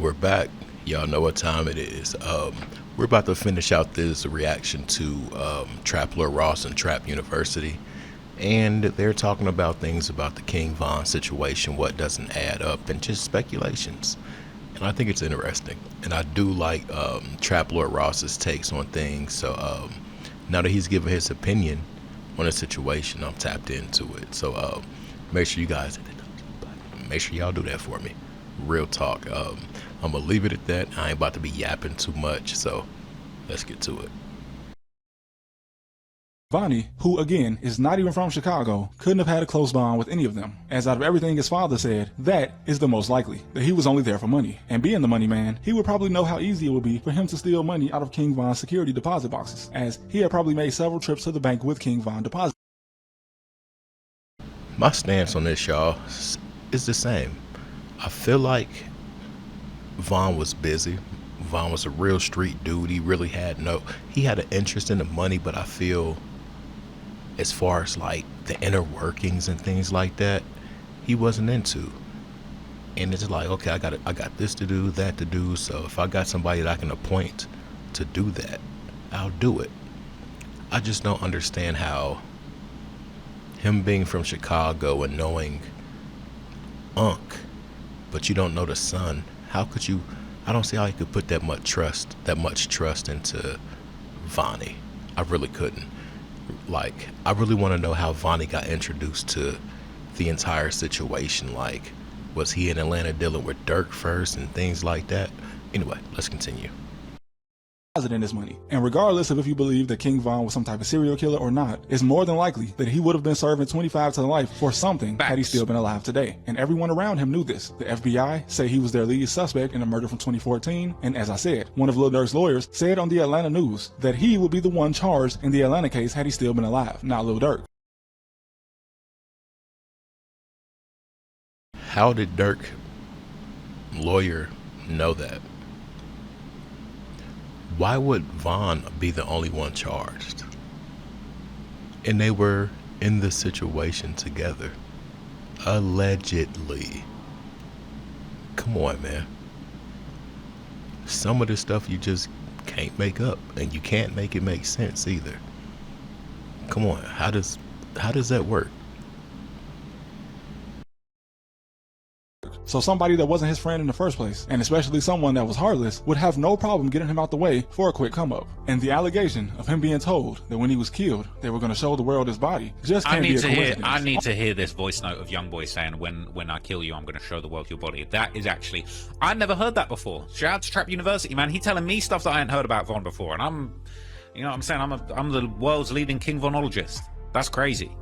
we're back. Y'all know what time it is. We're about to finish out this reaction to Trap Lord Ross and Trap University. And they're talking about things about the King Von situation, what doesn't add up, and just speculations. And I think it's interesting. And I do like Trap Lord Ross's takes on things. So now that he's given his opinion on a situation, I'm tapped into it. So make sure you guys, make sure y'all do that for me. Real talk. I'm gonna leave it at that. I ain't about to be yapping too much, so let's get to it. Vonnie, who again is not even from Chicago, couldn't have had a close bond with any of them, as out of everything his father said, that is the most likely, that he was only there for money. And being the money man, he would probably know how easy it would be for him to steal money out of King Von's security deposit boxes, as he had probably made several trips to the bank with King Von deposit. My stance on this, y'all, is the same. I feel like Von was busy. Von was a real street dude. He really had he had an interest in the money, but I feel as far as like the inner workings and things like that, he wasn't into. And it's like, okay, I got this to do, that to do. So if I got somebody that I can appoint to do that, I'll do it. I just don't understand how him being from Chicago and knowing Unc, but you don't know the son, how could you? I don't see how he could put that much trust into Vonnie. I really couldn't. Like, I really want to know how Vonnie got introduced to the entire situation. Like, was he in Atlanta dealing with Dirk first and things like that? Anyway, let's continue. In his money. And regardless of if you believe that King Von was some type of serial killer or not, it's more than likely that he would have been serving 25 to life for something had he still been alive today. And everyone around him knew this. The FBI say he was their lead suspect in a murder from 2014, and as I said, one of Lil Durk's lawyers said on the Atlanta News that he would be the one charged in the Atlanta case had he still been alive, not Lil Durk. How did Dirk lawyer know that? Why would Von be the only one charged? And they were in the situation together. Allegedly. Come on, man. Some of this stuff you just can't make up, and you can't make it make sense either. Come on, how does that work? So somebody that wasn't his friend in the first place, and especially someone that was heartless, would have no problem getting him out the way for a quick come up. And the allegation of him being told that when he was killed, they were going to show the world his body just can't be a coincidence. I need to hear this voice note of Youngboy saying, when I kill you, I'm going to show the world your body. That is actually, I never heard that before. Shout out to Trap University, man. He telling me stuff that I hadn't heard about Von before. And I'm, you know what I'm saying? I'm the world's leading King Vonologist. That's crazy.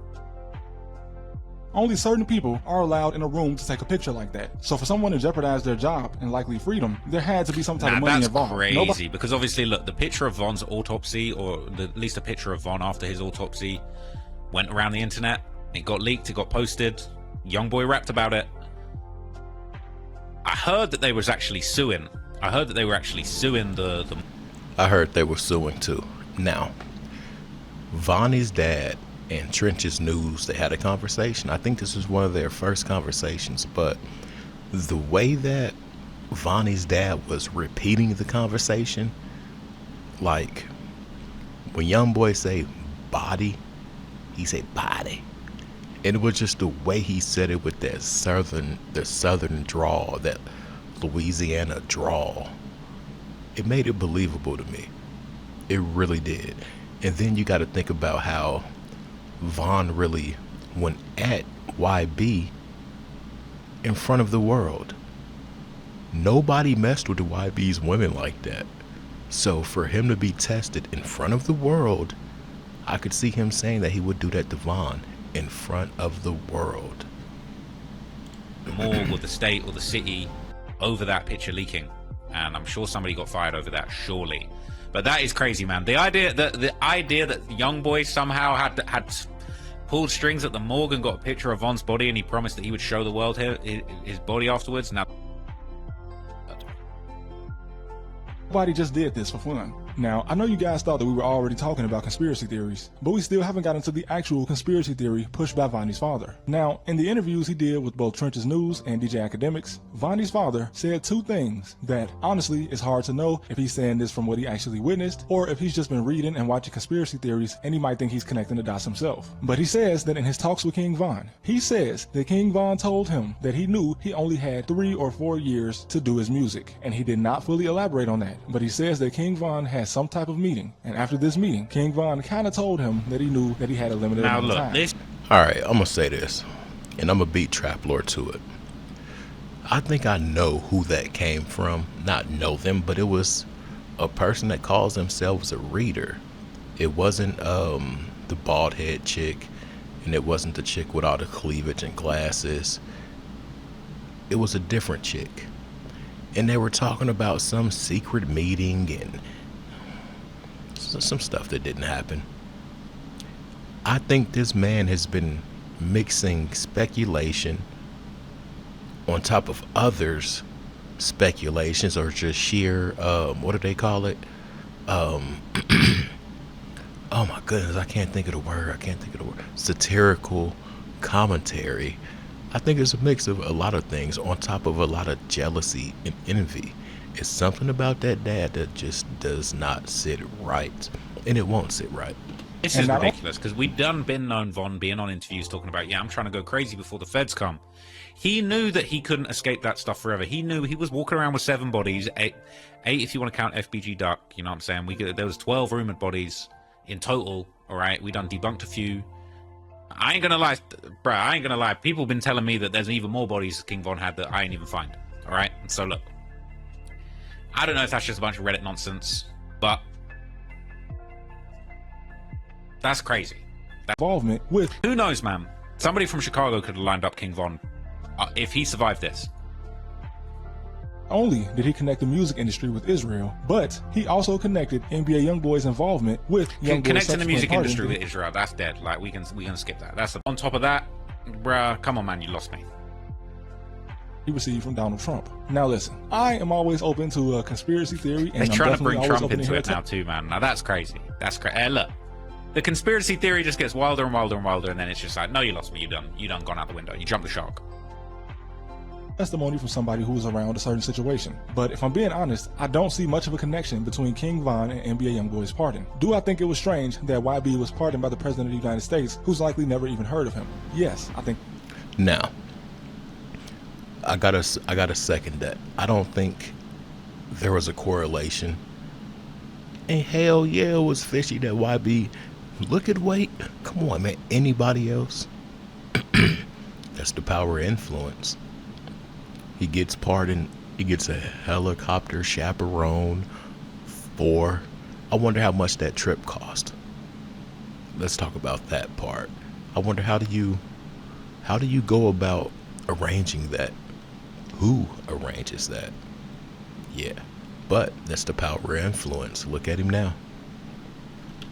Only certain people are allowed in a room to take a picture like that. So for someone to jeopardize their job and likely freedom, there had to be some type of money involved. That's crazy, because obviously, look, the picture of Von's autopsy, or at least a picture of Von after his autopsy, went around the internet. It got leaked, it got posted. Youngboy rapped about it. I heard that they was actually suing. I heard that they were actually suing the... I heard they were suing too. Now, Vonnie's dad and Trench's News, they had a conversation. I think this was one of their first conversations, but the way that Vonnie's dad was repeating the conversation, like when Youngboy say body, he said body. And it was just the way he said it with that southern drawl, that Louisiana drawl. It made it believable to me. It really did. And then you got to think about how Von really went at YB in front of the world. Nobody messed with the YB's women like that. So for him to be tested in front of the world, I could see him saying that he would do that to Von in front of the world. The morgue or the state or the city over that picture leaking. And I'm sure somebody got fired over that, surely. But that is crazy, man. The idea that Youngboy somehow had pulled strings at the morgue and got a picture of Von's body, and he promised that he would show the world his body afterwards. Now, nobody just did this for fun. Now, I know you guys thought that we were already talking about conspiracy theories, but we still haven't gotten to the actual conspiracy theory pushed by Vonnie's father. Now, in the interviews he did with both Trench's News and DJ Academics, Vonnie's father said two things that, honestly, it's hard to know if he's saying this from what he actually witnessed, or if he's just been reading and watching conspiracy theories and he might think he's connecting the dots himself. But he says that in his talks with King Von, he says that King Von told him that he knew he only had 3 or 4 years to do his music, and he did not fully elaborate on that, but he says that King Von had some type of meeting, and after this meeting, King Von kind of told him that he knew that he had a limited amount of time. Alright, I'm gonna say this, and I'm gonna beat Trap Lord to it. I think I know who that came from. Not know them, but it was a person that calls themselves a reader. It wasn't the bald head chick, and it wasn't the chick with all the cleavage and glasses. It was a different chick. And they were talking about some secret meeting and some stuff that didn't happen. I think this man has been mixing speculation on top of others' speculations, or just sheer, what do they call it? Oh my goodness, I can't think of the word. Satirical commentary. I think it's a mix of a lot of things on top of a lot of jealousy and envy. It's something about that dad that just does not sit right, and it won't sit right. This is ridiculous, because we've been known Von being on interviews talking about, yeah, I'm trying to go crazy before the feds come. He knew that he couldn't escape that stuff forever. He knew he was walking around with 7 bodies, eight if you want to count FBG Duck, you know what I'm saying? There was 12 rumored bodies in total, all right? We done debunked a few. I ain't gonna lie, bruh, I ain't gonna lie. People been telling me that there's even more bodies King Von had that I ain't even find, all right? And so look, I don't know if that's just a bunch of Reddit nonsense, but that's crazy. Involvement with... Who knows, man? Somebody from Chicago could have lined up King Von if he survived this. Only did he connect the music industry with Israel, but he also connected NBA Youngboy's involvement with Youngboy's connecting the music industry with Israel. That's dead. Like we can skip that. That's on top of that, bruh. Come on, man, you lost me. He received from Donald Trump. Now listen, I am always open to a conspiracy theory, and they're trying to bring Trump into it now too, man. Now that's crazy. That's crazy. Hey, look, the conspiracy theory just gets wilder and wilder and wilder, and then it's just like, no, you lost me. You done gone out the window. You jumped the shark. Testimony from somebody who was around a certain situation. But if I'm being honest, I don't see much of a connection between King Von and NBA Youngboy's pardon. Do I think it was strange that YB was pardoned by the President of the United States, who's likely never even heard of him? Yes, I think. Now, I gotta second that. I don't think there was a correlation. And hell yeah, it was fishy that YB. Look at Wait. Come on, man. Anybody else? That's the power of influence. He gets pardoned. He gets a helicopter chaperone for. I wonder how much that trip cost. Let's talk about that part. I wonder how do you go about arranging that? Who arranges that? Yeah, but that's the power of influence. Look at him now.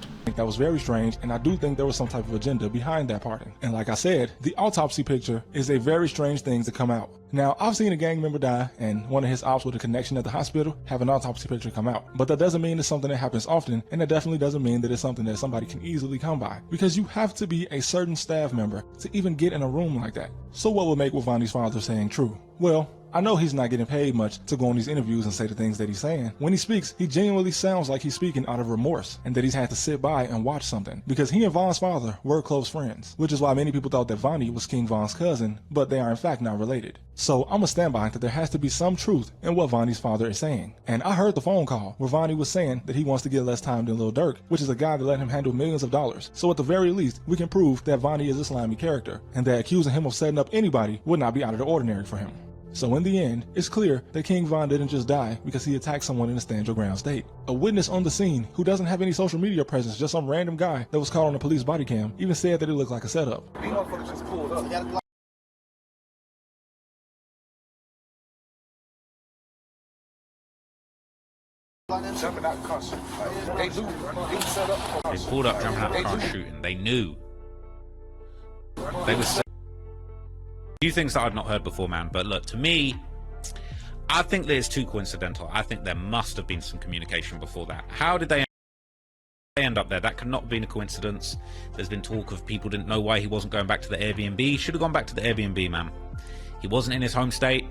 I think that was very strange, and I do think there was some type of agenda behind that pardon. And like I said, the autopsy picture is a very strange thing to come out. Now, I've seen a gang member die and one of his ops with a connection at the hospital have an autopsy picture come out. But that doesn't mean it's something that happens often, and that definitely doesn't mean that it's something that somebody can easily come by. Because you have to be a certain staff member to even get in a room like that. So what will make what Vonnie's father saying true? Well, I know he's not getting paid much to go on these interviews and say the things that he's saying. When he speaks, he genuinely sounds like he's speaking out of remorse and that he's had to sit by and watch something. Because he and Von's father were close friends, which is why many people thought that Vonnie was King Von's cousin, but they are in fact not related. So I'm a stand by that there has to be some truth in what Vonnie's father is saying. And I heard the phone call where Vonnie was saying that he wants to get less time than Lil Durk, which is a guy that let him handle millions of dollars. So at the very least, we can prove that Vonnie is a slimy character and that accusing him of setting up anybody would not be out of the ordinary for him. So in the end, it's clear that King Von didn't just die because he attacked someone in a stand your ground state. A witness on the scene who doesn't have any social media presence, just some random guy that was caught on a police body cam, even said that it looked like a setup. Just pulled up. Jumping out the car shooting. They knew. They set up. They pulled up, jumping out the car shooting. They knew. They were. Few things that I've not heard before, man. But look, to me, I think that it's too coincidental. I think there must have been some communication before that. How did they end up there? That could not have been a coincidence. There's been talk of people didn't know why he wasn't going back to the Airbnb. He should have gone back to the Airbnb, man. He wasn't in his home state.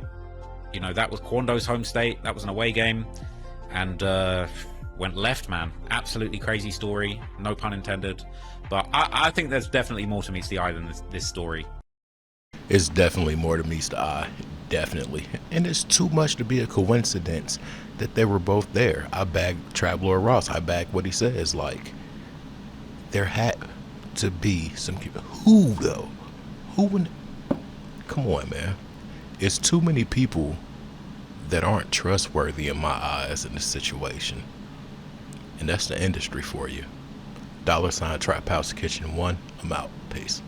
You know, that was Kwando's home state. That was an away game. And went left, man. Absolutely crazy story. No pun intended. But I think there's definitely more to meets the eye than this story. It's definitely more to meets the eye. Definitely. And it's too much to be a coincidence that they were both there. I bag Traveler Ross. I bag what he says. Like, there had to be some... Who, though? Who would... Come on, man. It's too many people that aren't trustworthy in my eyes in this situation. And that's the industry for you. $Trap House Kitchen 1. I'm out. Peace.